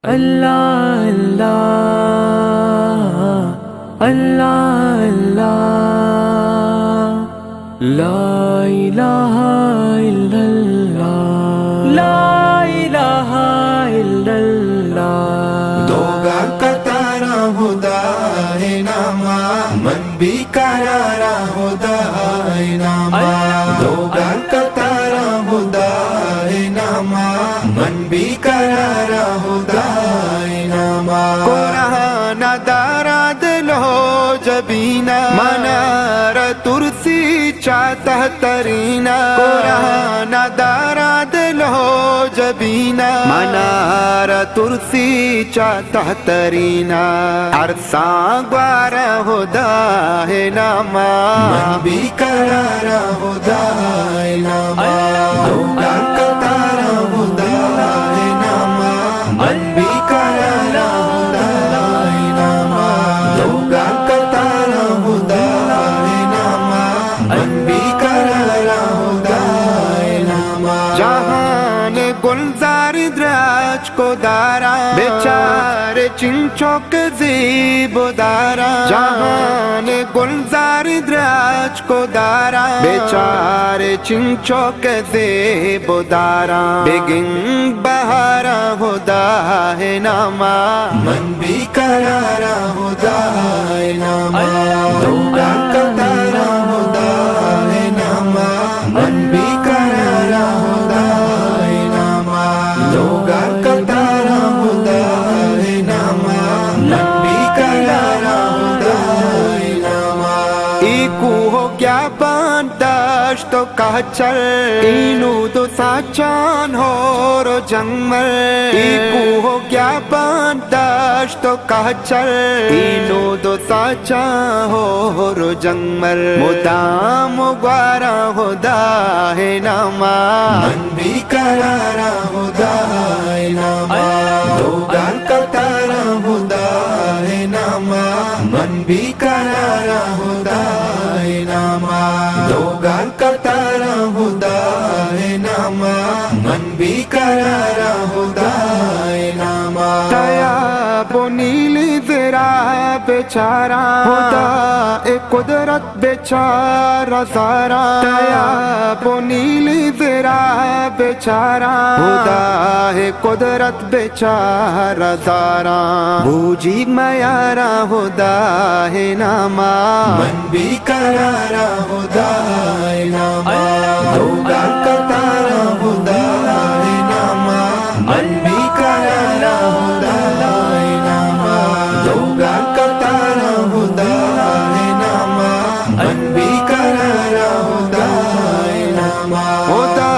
اللہ اللہ اللہ اللہ لا الہ الا اللہ لا الہ الا اللہ دو گا قطارہ خدا ہے نامہ من بھی قرارہ خدا ہے نامہ دو گا قطارہ خدا ہے نامہ من بھی قرارہ خدا ہے نامہ قرآن داراد لو جبینا منار ترسی چاہتا ترینا قرآن داراد لو جبینا منار ترسی چاہتا ترینا عرصاں گوارا خدا ہے نامہ من بھی قرارہ خدا ہے نامہ دو گا قطارہ خدا ہے نامہ من بھی قرارہ خدا ہے نامہ دو گا قطارہ خدا ہے نامہ من بھی قرارہ خدا ہے نامہ جہان گلزار دراج کو دارا بیچارے چنچوک زیب دارا جہان گلزار دراج کو دارا بیچارے چنچوک زیب دارا بگن بہارا خدا ہے نامہ من بھی قرارہ خدا ہے نامہ دو گا قطارہ خدا ہے نامہ من بھی قرارہ خدا ہے نامہ دو گا قطارہ خدا ہے نامہ من بھی قرارہ خدا ہے نامہ ایکو ہو گیا بانداشت و کہچر اینو دو ساچان ہو رو جنگ مر ایکو ہو گیا بانداشت و کہچر اینو دو ساچان ہو رو جنگ مر مدام گوارا خدا ہے نامہ من بھی قرارہ خدا ہے نامہ دو گا قطارہ خدا ہے نامہ من بھی قرارہ خدا ہے نامہ دو گا قطارہ خدا ہے نامہ من بھی قرارہ خدا ہے نامہ تیاب و نیلی ذرا بیچارہ خدا اے قدرت بیچارہ زارا تیاب و نیلی ذرا بیچارہ خدا ہے قدرت بیچارہ زارا بوجی میارہ خدا ہے نامہ من بھی قرارہ خدا ہے نامہ دو گا قطارہ خدا ہے نامہ من بھی قرارہ خدا ہے نامہ دو گا قطارہ خدا ہے نامہ من بھی قرارہ خدا ہے نامہ خدا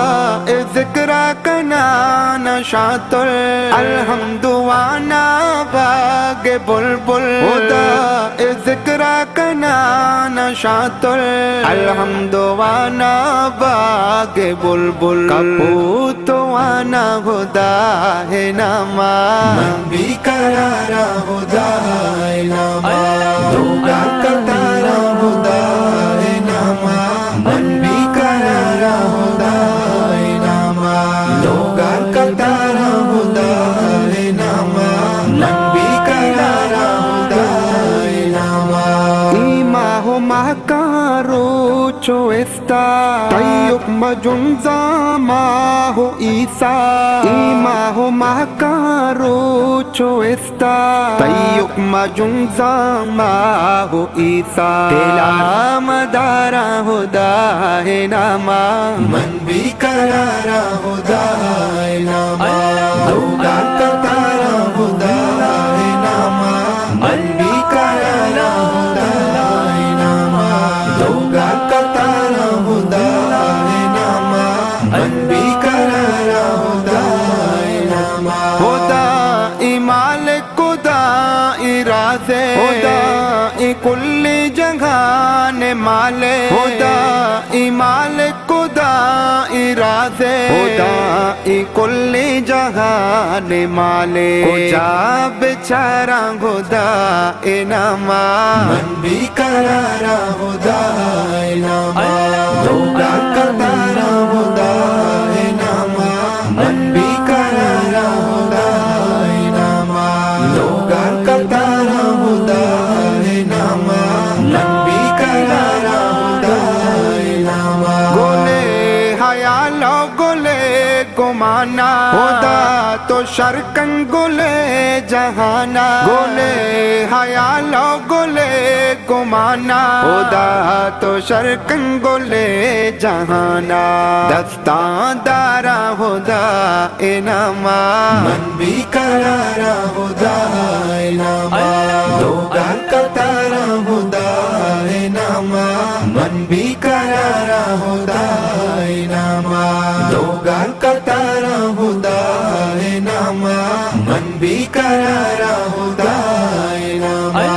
اے ذکر کنان شاطر الحمد وانا باغ بلبل خدا اے ذکر کنان شاطر الحمد وانا باغ بلبل کپوت وانا خدا ہے نامہ من بھی قرارہ خدا ہے نامہ دو گا قطارہ خدا ہے نامہ من بھی قرارہ خدا ہے نامہ دو گا قطارہ خدا ہے نامہ من بھی قرارہ خدا ہے نامہ ایمہ ہو مہکارو چو استا تیق مجنزا ماہ عیسیٰ ایمہ ہو مہکارو چو استا تیق مجنزا ماہ عیسیٰ تیلا مدارہ خدا ہے نامہ من بھی قرارہ خدا ہے نامہ دو گا قطارہ خدا ہے نامہ من بھی قرارہ خدا ہے نامہ دو گا قطارہ خدا ہے نامہ من بھی قرارہ خدا ہے نامہ خدا ای مالک خدا ای رازے خدا ای کل جہان مالک خدا ای مالک خدا ای رازے خدا ای کل جہان مالک کجا بیچارہ خدا اے نامہ من بھی قرارہ خدا ہے نامہ دو گا قطارہ خدا ہے نامہ من بھی قرارہ خدا ہے نامہ تو شرکن گلے جہانا گلے حیالو گلے گمانا خدا تو شرکن گلے جہانا دستان دارا خدا انما من بھی کرارا خدا انما دوگا کتارا خدا انما من بھی کرارا خدا انما دوگا کتارا خدا انما من بھی کرارا خدا انما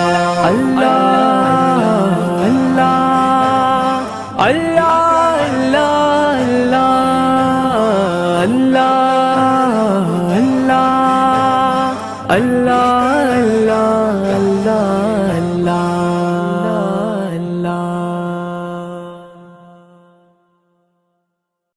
اللہ اللہ اللہ اللہ اللہ اللہ اللہ